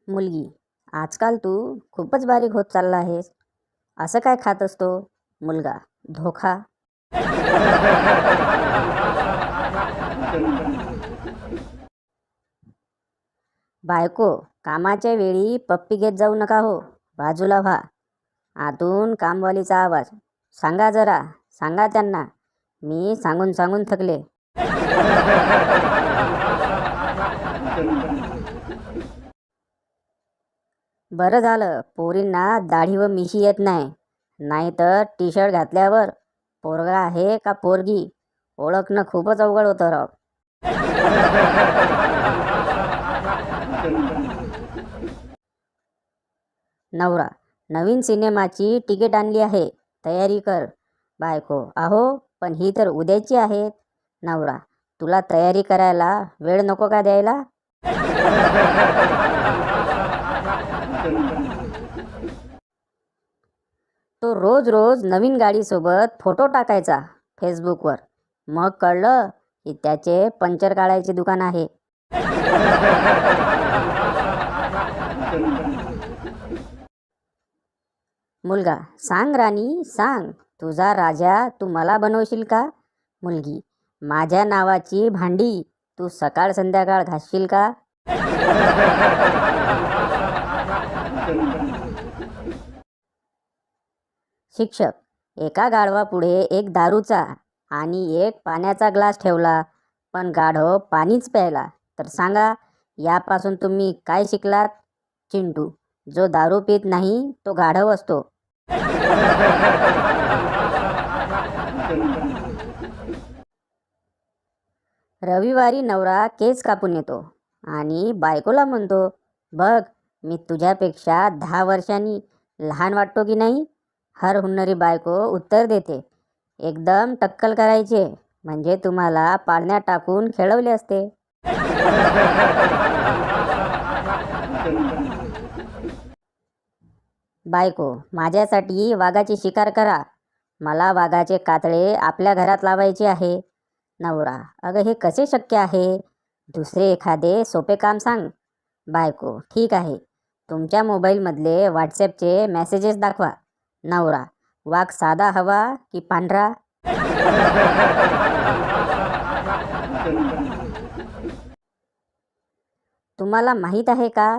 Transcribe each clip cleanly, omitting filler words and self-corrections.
मुलगी, आजकाल तू खूपच बारीक होत चालला आहेस. असं काय खात असतो? मुलगा, धोखा. बायको, कामाच्या वेळी पप्पी घेत जाऊ नका हो. बाजूला व्हा. आतून कामवालीचा आवाज. सांगा जरा, सांगा त्यांना. मी सांगून सांगून थकले. बरं झालं पोरींना दाढी व मिशी येत नाही. नाहीतर टी शर्ट घातल्यावर पोरगा आहे का पोरगी ओळखणं खूपच अवघड होतं राव. नवरा, नवीन सिनेमाची तिकीट आणली आहे, तयारी कर. बायको, अहो पण ही तर उद्याची आहेत. नवरा, तुला तयारी करायला वेळ नको का द्यायला? तो रोज रोज नवीन गाडीसोबत फोटो टाकायचा फेसबुकवर. मग कळलं की त्याचे पंक्चर काढायचे दुकान आहे. मुलगा, सांग राणी सांग, तुझा राजा तू मला बनवशील का? मुलगी, माझ्या नावाची भांडी तू सकाळ संध्याकाळ घासशील का? शिक्षक, एका गाढवापुढे एक दारूचा आणि एक पाण्याचा ग्लास ठेवला, पण गाढव पाणीच प्यायला. तर सांगा, यापासून तुम्ही काय शिकलात? चिंटू, जो दारू पित नाही तो गाढव असतो. रविवारी नवरा केस कापून येतो आणि बायकोला म्हणतो, बघ मी तुझ्यापेक्षा 10 वर्षांनी लहान वाटतो की नाही? हर हुन्नरी बायको उत्तर देते, एकदम टक्कल करायचे, म्हणजे तुम्हाला पाळण्यात टाकून खेळवले असते. बायको, माझ्यासाठी वाघाची शिकार करा. मला वाघाचे कातळे आपल्या घरात लावायचे आहे. नवरा, अगं हे कसे शक्य आहे? दुसरे एखादे सोपे काम सांग. बायको, ठीक आहे, तुमच्या मोबाईलमधले व्हॉट्सॲपचे मेसेजेस दाखवा. नवरा, वाघ साधा हवा की पांढरा? तुम्हाला माहीत आहे का,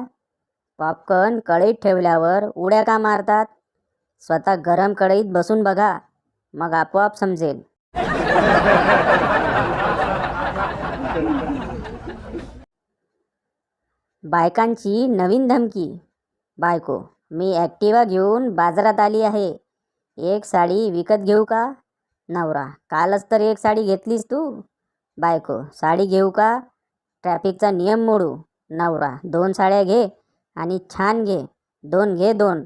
पॉपकॉर्न कढईत ठेवल्यावर उड्या का मारतात? स्वतः गरम कढईत बसून बघा, मग आपोआप समजेल. बायकांची नवीन धमकी. बायको, मी ॲक्टिवा घेऊन बाजारात आली आहे, एक साडी विकत घेऊ का? नवरा, कालच तर एक साडी घेतलीस तू. बायको, साडी घेऊ का? ट्रॅफिकचा नियम मोडू. नवरा, 2 साड्या घे आणि छान घे, 2 घे 2.